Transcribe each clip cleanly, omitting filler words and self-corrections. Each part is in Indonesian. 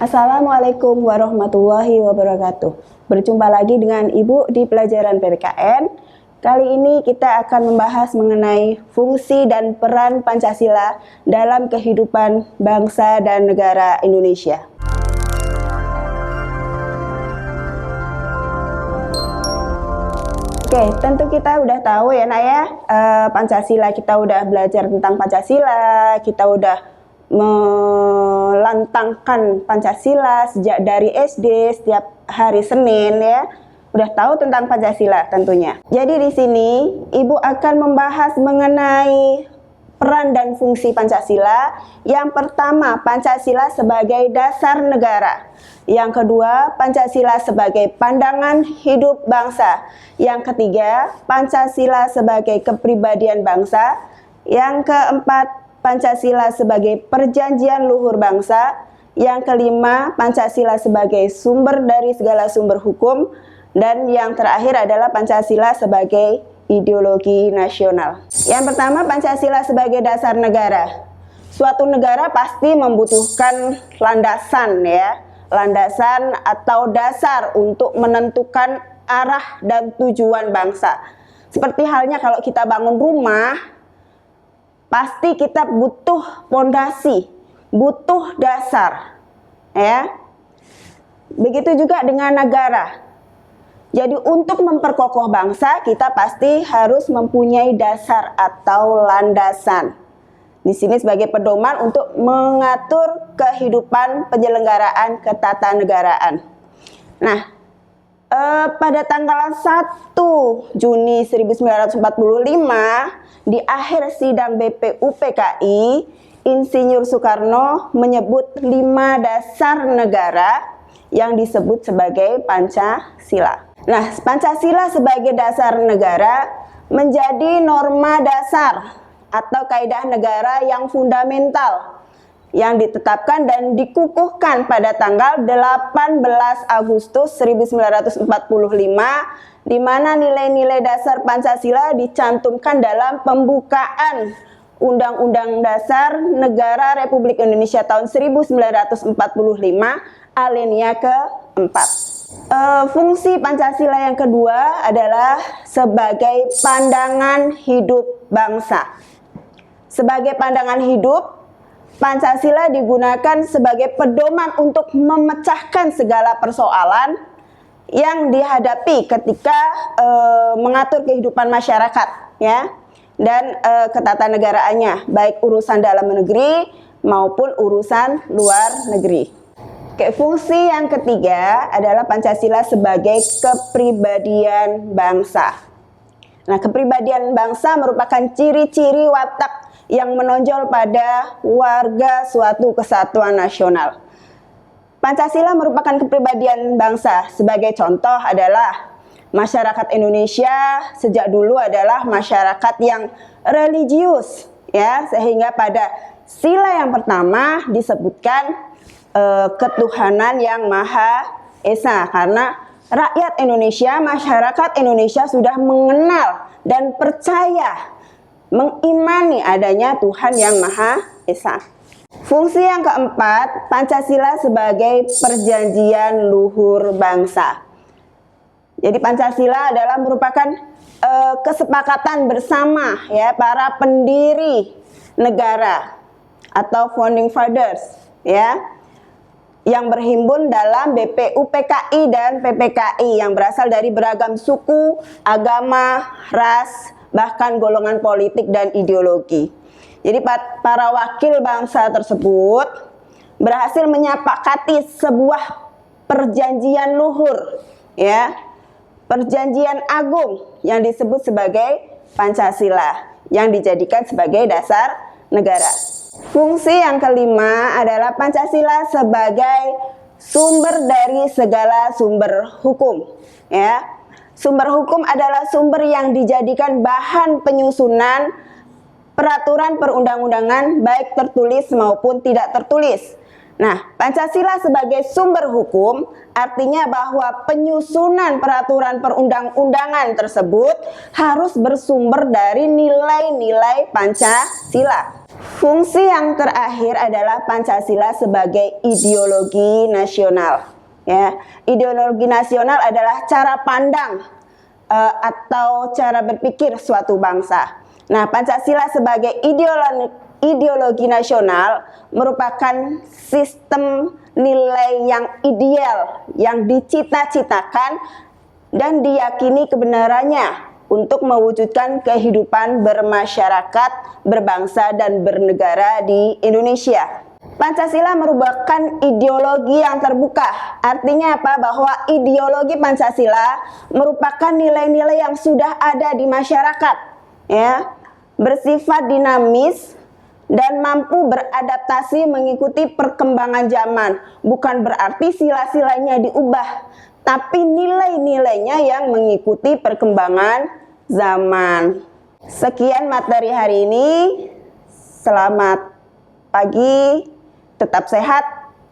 Assalamualaikum warahmatullahi wabarakatuh. Berjumpa lagi dengan Ibu di pelajaran PPKN. Kali ini kita akan membahas mengenai fungsi dan peran Pancasila dalam kehidupan bangsa dan negara Indonesia. Oke, tentu kita udah tahu ya Nak ya, Pancasila, kita udah belajar tentang Pancasila, kita udah melantangkan Pancasila sejak dari SD setiap hari Senin ya. Udah tahu tentang Pancasila tentunya. Jadi di sini Ibu akan membahas mengenai peran dan fungsi Pancasila. Yang pertama, Pancasila sebagai dasar negara. Yang kedua, Pancasila sebagai pandangan hidup bangsa. Yang ketiga, Pancasila sebagai kepribadian bangsa. Yang keempat, Pancasila sebagai perjanjian luhur bangsa. Yang kelima, Pancasila sebagai sumber dari segala sumber hukum. Dan yang terakhir adalah Pancasila sebagai ideologi nasional. Yang pertama, Pancasila sebagai dasar negara. Suatu negara pasti membutuhkan landasan ya, landasan atau dasar untuk menentukan arah dan tujuan bangsa. Seperti halnya kalau kita bangun rumah, pasti kita butuh fondasi, butuh dasar ya. Begitu juga dengan negara. Jadi untuk memperkokoh bangsa, kita pasti harus mempunyai dasar atau landasan. Di sini sebagai pedoman untuk mengatur kehidupan penyelenggaraan ketatanegaraan. Nah, pada tanggal 1 Juni 1945, di akhir sidang BPUPKI, Insinyur Soekarno menyebut 5 dasar negara yang disebut sebagai Pancasila. Nah, Pancasila sebagai dasar negara menjadi norma dasar atau kaidah negara yang fundamental yang ditetapkan dan dikukuhkan pada tanggal 18 Agustus 1945, di mana nilai-nilai dasar Pancasila dicantumkan dalam pembukaan Undang-Undang Dasar Negara Republik Indonesia tahun 1945 alinea ke-4. Fungsi Pancasila yang kedua adalah sebagai pandangan hidup bangsa. Sebagai pandangan hidup, Pancasila digunakan sebagai pedoman untuk memecahkan segala persoalan yang dihadapi ketika mengatur kehidupan masyarakat ya, dan ketatanegaraannya, baik urusan dalam negeri maupun urusan luar negeri. Oke, fungsi yang ketiga adalah Pancasila sebagai kepribadian bangsa. Nah, kepribadian bangsa merupakan ciri-ciri watak yang menonjol pada warga suatu kesatuan nasional. Pancasila merupakan kepribadian bangsa. Sebagai contoh adalah masyarakat Indonesia sejak dulu adalah masyarakat yang religius ya, sehingga pada sila yang pertama disebutkan ketuhanan yang Maha Esa, karena rakyat Indonesia, masyarakat Indonesia sudah mengenal dan percaya, mengimani adanya Tuhan yang Maha Esa. Fungsi yang keempat, Pancasila sebagai perjanjian luhur bangsa. Jadi Pancasila adalah merupakan kesepakatan bersama ya para pendiri negara atau founding fathers ya, yang berhimpun dalam BPUPKI dan PPKI yang berasal dari beragam suku, agama, ras, bahkan golongan politik dan ideologi. Jadi para wakil bangsa tersebut berhasil menyepakati sebuah perjanjian luhur ya, perjanjian agung yang disebut sebagai Pancasila yang dijadikan sebagai dasar negara. Fungsi yang kelima adalah Pancasila sebagai sumber dari segala sumber hukum ya. Sumber hukum adalah sumber yang dijadikan bahan penyusunan peraturan perundang-undangan baik tertulis maupun tidak tertulis. Nah, Pancasila sebagai sumber hukum artinya bahwa penyusunan peraturan perundang-undangan tersebut harus bersumber dari nilai-nilai Pancasila. Fungsi yang terakhir adalah Pancasila sebagai ideologi nasional. Ya, ideologi nasional adalah cara pandang atau cara berpikir suatu bangsa. Nah, Pancasila sebagai ideologi nasional merupakan sistem nilai yang ideal yang dicita-citakan dan diyakini kebenarannya untuk mewujudkan kehidupan bermasyarakat, berbangsa, dan bernegara di Indonesia. Pancasila merupakan ideologi yang terbuka. Artinya apa? Bahwa ideologi Pancasila merupakan nilai-nilai yang sudah ada di masyarakat, ya, bersifat dinamis dan mampu beradaptasi mengikuti perkembangan zaman. Bukan berarti sila-silanya diubah, tapi nilai-nilainya yang mengikuti perkembangan zaman. Sekian materi hari ini. Selamat pagi, tetap sehat,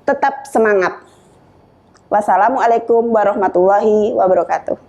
tetap semangat. Wassalamualaikum warahmatullahi wabarakatuh.